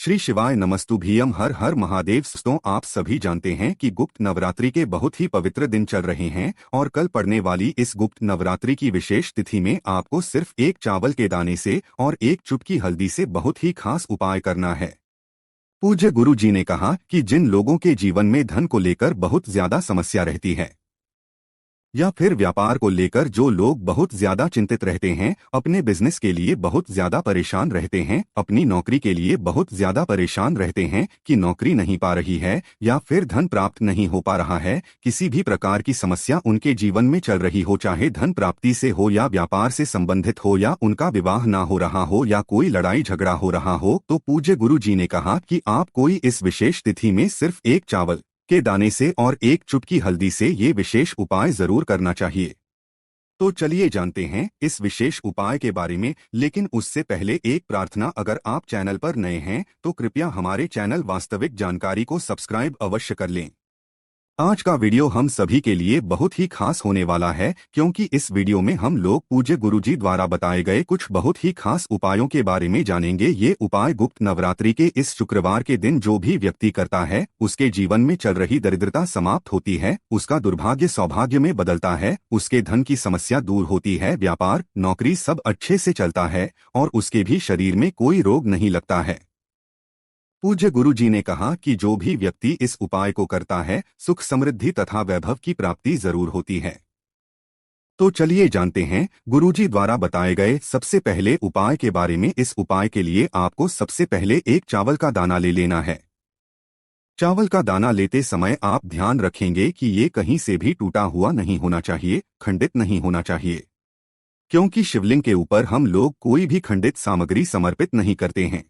श्री शिवाय नमस्तुभ्यम। हर हर महादेव। दोस्तों, आप सभी जानते हैं कि गुप्त नवरात्रि के बहुत ही पवित्र दिन चल रहे हैं और कल पड़ने वाली इस गुप्त नवरात्रि की विशेष तिथि में आपको सिर्फ एक चावल के दाने से और एक चुटकी हल्दी से बहुत ही खास उपाय करना है। पूज्य गुरु जी ने कहा कि जिन लोगों के जीवन में धन को लेकर बहुत ज्यादा समस्या रहती है या फिर व्यापार को लेकर जो लोग बहुत ज्यादा चिंतित रहते हैं, अपने बिजनेस के लिए बहुत ज्यादा परेशान रहते हैं, अपनी नौकरी के लिए बहुत ज्यादा परेशान रहते हैं कि नौकरी नहीं पा रही है या फिर धन प्राप्त नहीं हो पा रहा है, किसी भी प्रकार की समस्या उनके जीवन में चल रही हो, चाहे धन प्राप्ति से हो या व्यापार से संबंधित हो या उनका विवाह ना हो रहा हो या कोई लड़ाई झगड़ा हो रहा हो, तो पूज्य गुरु जी ने कहा कि आप कोई इस विशेष तिथि में सिर्फ एक चावल के दाने से और एक चुटकी हल्दी से ये विशेष उपाय जरूर करना चाहिए। तो चलिए जानते हैं इस विशेष उपाय के बारे में, लेकिन उससे पहले एक प्रार्थना। अगर आप चैनल पर नए हैं तो कृपया हमारे चैनल वास्तविक जानकारी को सब्सक्राइब अवश्य कर लें। आज का वीडियो हम सभी के लिए बहुत ही खास होने वाला है, क्योंकि इस वीडियो में हम लोग पूज्य गुरुजी द्वारा बताए गए कुछ बहुत ही खास उपायों के बारे में जानेंगे। ये उपाय गुप्त नवरात्रि के इस शुक्रवार के दिन जो भी व्यक्ति करता है, उसके जीवन में चल रही दरिद्रता समाप्त होती है, उसका दुर्भाग्य सौभाग्य में बदलता है, उसके धन की समस्या दूर होती है, व्यापार नौकरी सब अच्छे से चलता है और उसके भी शरीर में कोई रोग नहीं लगता है। पूज्य गुरु जी ने कहा कि जो भी व्यक्ति इस उपाय को करता है, सुख समृद्धि तथा वैभव की प्राप्ति जरूर होती है। तो चलिए जानते हैं गुरुजी द्वारा बताए गए सबसे पहले उपाय के बारे में। इस उपाय के लिए आपको सबसे पहले एक चावल का दाना ले लेना है। चावल का दाना लेते समय आप ध्यान रखेंगे कि ये कहीं से भी टूटा हुआ नहीं होना चाहिए, खंडित नहीं होना चाहिए, क्योंकि शिवलिंग के ऊपर हम लोग कोई भी खंडित सामग्री समर्पित नहीं करते हैं।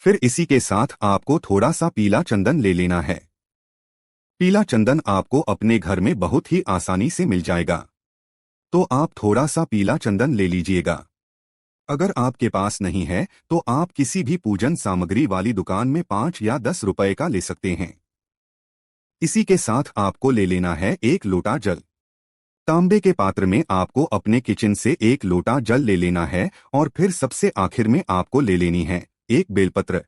फिर इसी के साथ आपको थोड़ा सा पीला चंदन ले लेना है। पीला चंदन आपको अपने घर में बहुत ही आसानी से मिल जाएगा, तो आप थोड़ा सा पीला चंदन ले लीजिएगा। अगर आपके पास नहीं है तो आप किसी भी पूजन सामग्री वाली दुकान में 5 या 10 रुपए का ले सकते हैं। इसी के साथ आपको ले लेना है एक लोटा जल। तांबे के पात्र में आपको अपने किचन से एक लोटा जल ले लेना है और फिर सबसे आखिर में आपको ले लेनी है एक बेलपत्र।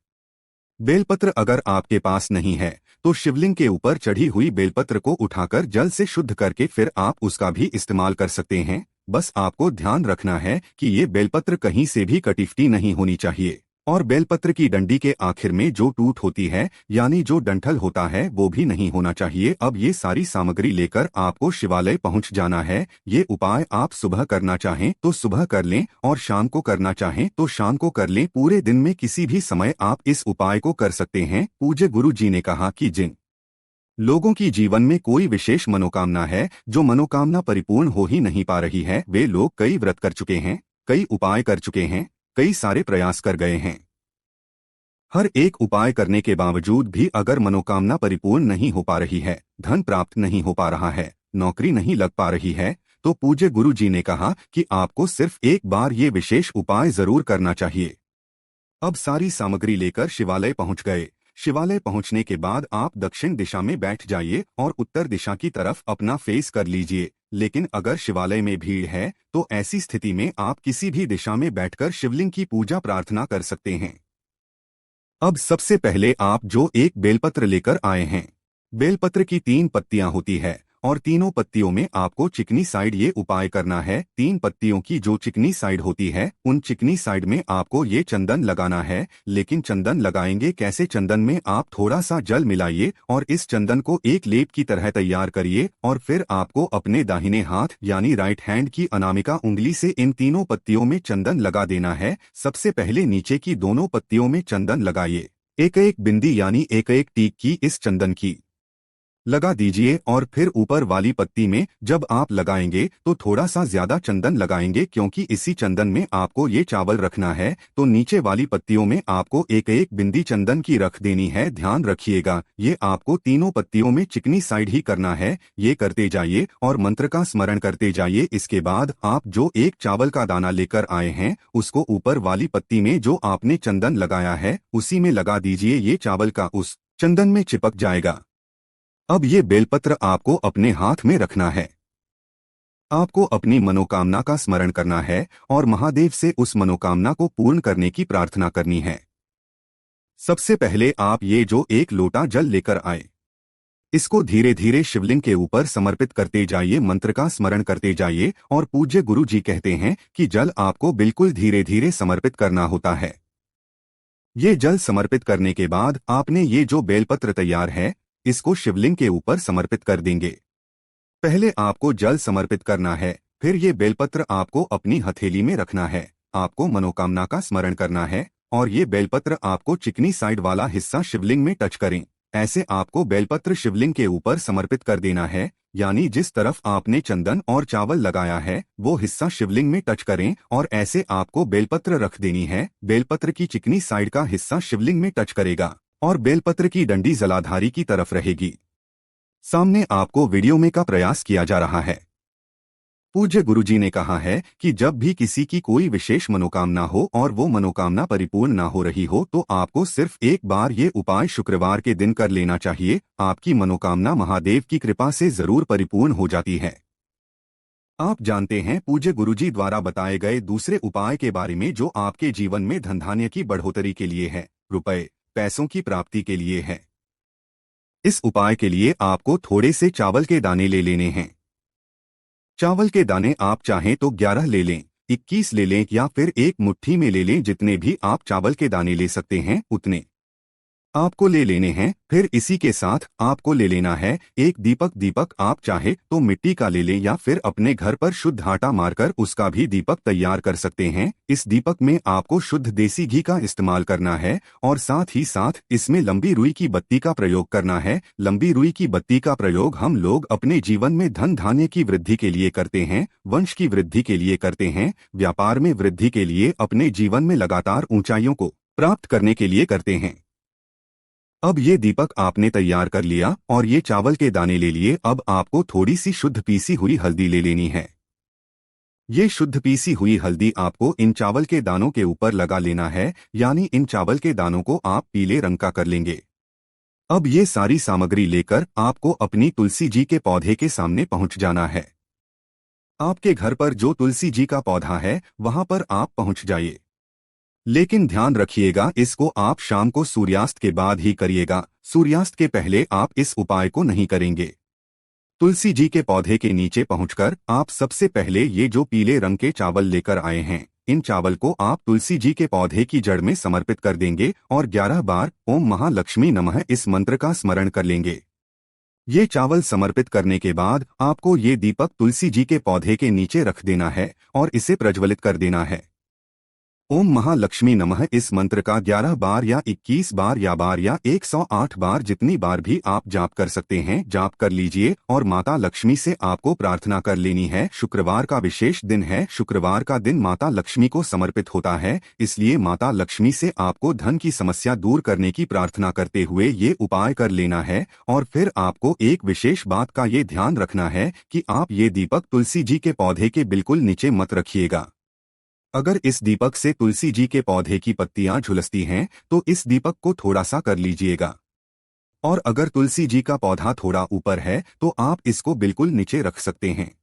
बेलपत्र अगर आपके पास नहीं है तो शिवलिंग के ऊपर चढ़ी हुई बेलपत्र को उठाकर जल से शुद्ध करके फिर आप उसका भी इस्तेमाल कर सकते हैं। बस आपको ध्यान रखना है कि ये बेलपत्र कहीं से भी कटीफटी नहीं होनी चाहिए और बेलपत्र की डंडी के आखिर में जो टूट होती है यानी जो डंठल होता है वो भी नहीं होना चाहिए। अब ये सारी सामग्री लेकर आपको शिवालय पहुंच जाना है। ये उपाय आप सुबह करना चाहें तो सुबह कर लें और शाम को करना चाहें तो शाम को कर लें। पूरे दिन में किसी भी समय आप इस उपाय को कर सकते हैं। पूज्य गुरु जी ने कहा कि जिन लोगों की जीवन में कोई विशेष मनोकामना है, जो मनोकामना परिपूर्ण हो ही नहीं पा रही है, वे लोग कई व्रत कर चुके हैं, कई उपाय कर चुके हैं, कई सारे प्रयास कर गए हैं। हर एक उपाय करने के बावजूद भी अगर मनोकामना परिपूर्ण नहीं हो पा रही है, धन प्राप्त नहीं हो पा रहा है, नौकरी नहीं लग पा रही है, तो पूज्य गुरु जी ने कहा कि आपको सिर्फ एक बार ये विशेष उपाय जरूर करना चाहिए। अब सारी सामग्री लेकर शिवालय पहुंच गए। शिवालय पहुंचने के बाद आप दक्षिण दिशा में बैठ जाइए और उत्तर दिशा की तरफ अपना फेस कर लीजिए। लेकिन अगर शिवालय में भीड़ है तो ऐसी स्थिति में आप किसी भी दिशा में बैठकर शिवलिंग की पूजा प्रार्थना कर सकते हैं। अब सबसे पहले आप जो एक बेलपत्र लेकर आए हैं, बेलपत्र की 3 पत्तियां होती है और तीनों पत्तियों में आपको चिकनी साइड ये उपाय करना है। 3 पत्तियों की जो चिकनी साइड होती है, उन चिकनी साइड में आपको ये चंदन लगाना है। लेकिन चंदन लगाएंगे कैसे? चंदन में आप थोड़ा सा जल मिलाइए और इस चंदन को एक लेप की तरह तैयार करिए और फिर आपको अपने दाहिने हाथ यानी राइट हैंड की अनामिका उंगली से इन तीनों पत्तियों में चंदन लगा देना है। सबसे पहले नीचे की दोनों पत्तियों में चंदन लगाइए। एक एक बिंदी यानी एक एक टीक की इस चंदन की लगा दीजिए और फिर ऊपर वाली पत्ती में जब आप लगाएंगे तो थोड़ा सा ज्यादा चंदन लगाएंगे, क्योंकि इसी चंदन में आपको ये चावल रखना है। तो नीचे वाली पत्तियों में आपको एक एक बिंदी चंदन की रख देनी है। ध्यान रखिएगा, ये आपको तीनों पत्तियों में चिकनी साइड ही करना है। ये करते जाइए और मंत्र का स्मरण करते जाइए। इसके बाद आप जो एक चावल का दाना लेकर आए हैं उसको ऊपर वाली पत्ती में जो आपने चंदन लगाया है उसी में लगा दीजिए। ये चावल का उस चंदन में चिपक जाएगा। अब ये बेलपत्र आपको अपने हाथ में रखना है। आपको अपनी मनोकामना का स्मरण करना है और महादेव से उस मनोकामना को पूर्ण करने की प्रार्थना करनी है। सबसे पहले आप ये जो एक लोटा जल लेकर आए, इसको धीरे धीरे शिवलिंग के ऊपर समर्पित करते जाइए, मंत्र का स्मरण करते जाइए। और पूज्य गुरु जी कहते हैं कि जल आपको बिल्कुल धीरे धीरे समर्पित करना होता है। ये जल समर्पित करने के बाद आपने ये जो बेलपत्र तैयार है, इसको शिवलिंग के ऊपर समर्पित कर देंगे। पहले आपको जल समर्पित करना है, फिर ये बेलपत्र आपको अपनी हथेली में रखना है। आपको मनोकामना का स्मरण करना है और ये बेलपत्र आपको चिकनी साइड वाला हिस्सा शिवलिंग में टच करें। ऐसे आपको बेलपत्र शिवलिंग के ऊपर समर्पित कर देना है, यानी जिस तरफ आपने चंदन और चावल लगाया है वो हिस्सा शिवलिंग में टच करें और ऐसे आपको बेलपत्र रख देनी है। बेलपत्र की चिकनी साइड का हिस्सा शिवलिंग में टच करेगा और बेलपत्र की डंडी जलाधारी की तरफ रहेगी। सामने आपको वीडियो में का प्रयास किया जा रहा है। पूज्य गुरुजी ने कहा है कि जब भी किसी की कोई विशेष मनोकामना हो और वो मनोकामना परिपूर्ण ना हो रही हो तो आपको सिर्फ एक बार ये उपाय शुक्रवार के दिन कर लेना चाहिए। आपकी मनोकामना महादेव की कृपा से जरूर परिपूर्ण हो जाती है। आप जानते हैं पूज्य गुरुजी द्वारा बताए गए दूसरे उपाय के बारे में जो आपके जीवन में धन धान्य की बढ़ोतरी के लिए है, रुपए पैसों की प्राप्ति के लिए है। इस उपाय के लिए आपको थोड़े से चावल के दाने ले लेने हैं। चावल के दाने आप चाहें तो 11 ले लें, 21 ले लें या फिर एक मुट्ठी में ले लें। जितने भी आप चावल के दाने ले सकते हैं उतने आपको ले लेने हैं। फिर इसी के साथ आपको ले लेना है एक दीपक। दीपक आप चाहे तो मिट्टी का ले लें या फिर अपने घर पर शुद्ध आटा मारकर उसका भी दीपक तैयार कर सकते हैं। इस दीपक में आपको शुद्ध देसी घी का इस्तेमाल करना है और साथ ही साथ इसमें लंबी रुई की बत्ती का प्रयोग करना है। लंबी रुई की बत्ती का प्रयोग हम लोग अपने जीवन में धन धान्य की वृद्धि के लिए करते हैं, वंश की वृद्धि के लिए करते हैं, व्यापार में वृद्धि के लिए, अपने जीवन में लगातार ऊंचाइयों को प्राप्त करने के लिए करते हैं। अब ये दीपक आपने तैयार कर लिया और ये चावल के दाने ले लिए। अब आपको थोड़ी सी शुद्ध पीसी हुई हल्दी ले लेनी है। ये शुद्ध पीसी हुई हल्दी आपको इन चावल के दानों के ऊपर लगा लेना है, यानी इन चावल के दानों को आप पीले रंग का कर लेंगे। अब ये सारी सामग्री लेकर आपको अपनी तुलसी जी के पौधे के सामने पहुंच जाना है। आपके घर पर जो तुलसी जी का पौधा है वहां पर आप पहुंच जाइए, लेकिन ध्यान रखिएगा इसको आप शाम को सूर्यास्त के बाद ही करिएगा। सूर्यास्त के पहले आप इस उपाय को नहीं करेंगे। तुलसी जी के पौधे के नीचे पहुंचकर आप सबसे पहले ये जो पीले रंग के चावल लेकर आए हैं, इन चावल को आप तुलसी जी के पौधे की जड़ में समर्पित कर देंगे और 11 बार ओम महालक्ष्मी नमः इस मंत्र का स्मरण कर लेंगे। ये चावल समर्पित करने के बाद आपको ये दीपक तुलसी जी के पौधे के नीचे रख देना है और इसे प्रज्वलित कर देना है। ओम महालक्ष्मी नमः इस मंत्र का 11 बार या 21 बार या 108 बार जितनी बार भी आप जाप कर सकते हैं जाप कर लीजिए और माता लक्ष्मी से आपको प्रार्थना कर लेनी है। शुक्रवार का विशेष दिन है। शुक्रवार का दिन माता लक्ष्मी को समर्पित होता है, इसलिए माता लक्ष्मी से आपको धन की समस्या दूर करने की प्रार्थना करते हुए ये उपाय कर लेना है। और फिर आपको एक विशेष बात का ये ध्यान रखना है कि आप ये दीपक तुलसी जी के पौधे के बिल्कुल नीचे मत रखिएगा। अगर इस दीपक से तुलसी जी के पौधे की पत्तियां झुलसती हैं तो इस दीपक को थोड़ा सा कर लीजिएगा, और अगर तुलसी जी का पौधा थोड़ा ऊपर है तो आप इसको बिल्कुल नीचे रख सकते हैं।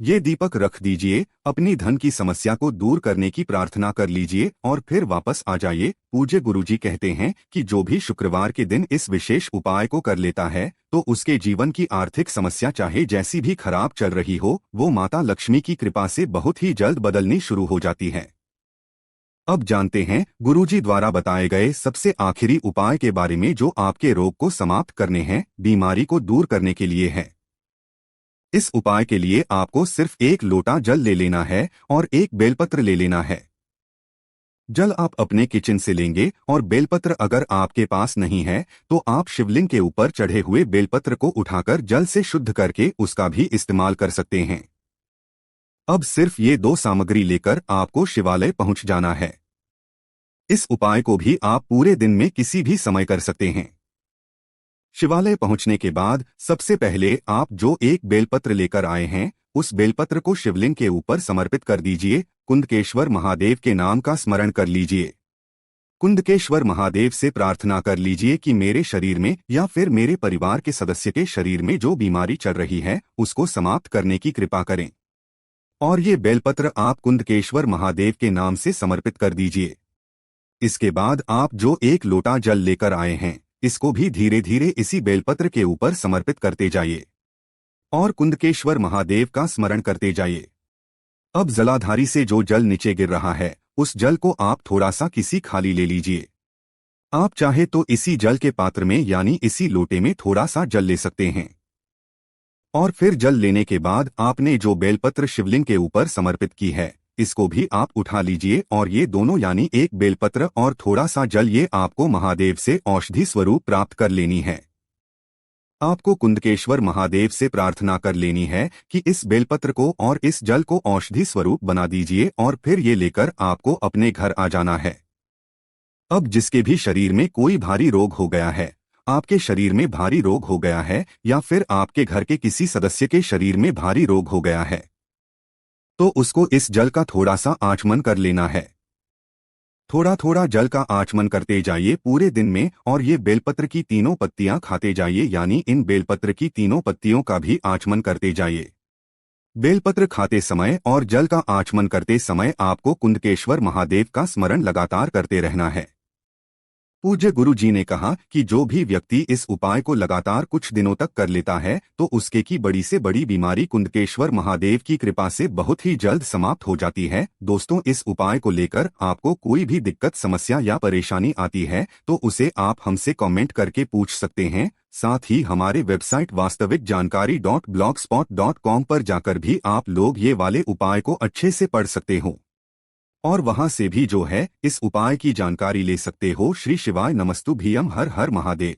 ये दीपक रख दीजिए, अपनी धन की समस्या को दूर करने की प्रार्थना कर लीजिए और फिर वापस आ जाइए। पूज्य गुरुजी कहते हैं कि जो भी शुक्रवार के दिन इस विशेष उपाय को कर लेता है तो उसके जीवन की आर्थिक समस्या चाहे जैसी भी खराब चल रही हो, वो माता लक्ष्मी की कृपा से बहुत ही जल्द बदलनी शुरू हो जाती है। अब जानते हैं गुरुजी द्वारा बताए गए सबसे आखिरी उपाय के बारे में जो आपके रोग को समाप्त करने हैं, बीमारी को दूर करने के लिए है। इस उपाय के लिए आपको सिर्फ एक लोटा जल ले लेना है और एक बेलपत्र ले लेना है। जल आप अपने किचन से लेंगे और बेलपत्र अगर आपके पास नहीं है तो आप शिवलिंग के ऊपर चढ़े हुए बेलपत्र को उठाकर जल से शुद्ध करके उसका भी इस्तेमाल कर सकते हैं। अब सिर्फ ये दो सामग्री लेकर आपको शिवालय पहुंच जाना है। इस उपाय को भी आप पूरे दिन में किसी भी समय कर सकते हैं। शिवालय पहुंचने के बाद सबसे पहले आप जो एक बेलपत्र लेकर आए हैं उस बेलपत्र को शिवलिंग के ऊपर समर्पित कर दीजिए। कुंदकेश्वर महादेव के नाम का स्मरण कर लीजिए। कुंदकेश्वर महादेव से प्रार्थना कर लीजिए कि मेरे शरीर में या फिर मेरे परिवार के सदस्य के शरीर में जो बीमारी चल रही है उसको समाप्त करने की कृपा करें। और ये बेलपत्र आप कुंदकेश्वर महादेव के नाम से समर्पित कर दीजिए। इसके बाद आप जो एक लोटा जल लेकर आए हैं, इसको भी धीरे धीरे इसी बेलपत्र के ऊपर समर्पित करते जाइए और कुंदकेश्वर महादेव का स्मरण करते जाइए। अब जलाधारी से जो जल नीचे गिर रहा है, उस जल को आप थोड़ा सा किसी खाली ले लीजिए। आप चाहे तो इसी जल के पात्र में यानी इसी लोटे में थोड़ा सा जल ले सकते हैं। और फिर जल लेने के बाद आपने जो बेलपत्र शिवलिंग के ऊपर समर्पित की है, इसको भी आप उठा लीजिए और ये दोनों यानी एक बेलपत्र और थोड़ा सा जल ये आपको महादेव से औषधि स्वरूप प्राप्त कर लेनी है। आपको कुंदकेश्वर महादेव से प्रार्थना कर लेनी है कि इस बेलपत्र को और इस जल को औषधि स्वरूप बना दीजिए और फिर ये लेकर आपको अपने घर आ जाना है। अब जिसके भी शरीर में कोई भारी रोग हो गया है, आपके शरीर में भारी रोग हो गया है या फिर आपके घर के किसी सदस्य के शरीर में भारी रोग हो गया है, तो उसको इस जल का थोड़ा सा आचमन कर लेना है। थोड़ा थोड़ा जल का आचमन करते जाइए पूरे दिन में और ये बेलपत्र की तीनों पत्तियां खाते जाइए, यानी इन बेलपत्र की तीनों पत्तियों का भी आचमन करते जाइए। बेलपत्र खाते समय और जल का आचमन करते समय आपको कुंदकेश्वर महादेव का स्मरण लगातार करते रहना है। पूज्य गुरु जी ने कहा कि जो भी व्यक्ति इस उपाय को लगातार कुछ दिनों तक कर लेता है तो उसके की बड़ी से बड़ी बीमारी कुंदकेश्वर महादेव की कृपा से बहुत ही जल्द समाप्त हो जाती है। दोस्तों, इस उपाय को लेकर आपको कोई भी दिक्कत, समस्या या परेशानी आती है तो उसे आप हमसे कमेंट करके पूछ सकते हैं। साथ ही हमारे वेबसाइट वास्तविक जानकारी .blogspot.com पर जाकर भी आप लोग ये वाले उपाय को अच्छे से पढ़ सकते हो और वहां से भी जो है इस उपाय की जानकारी ले सकते हो। श्री शिवाय नमस्तुभ्यम। हर हर महादेव।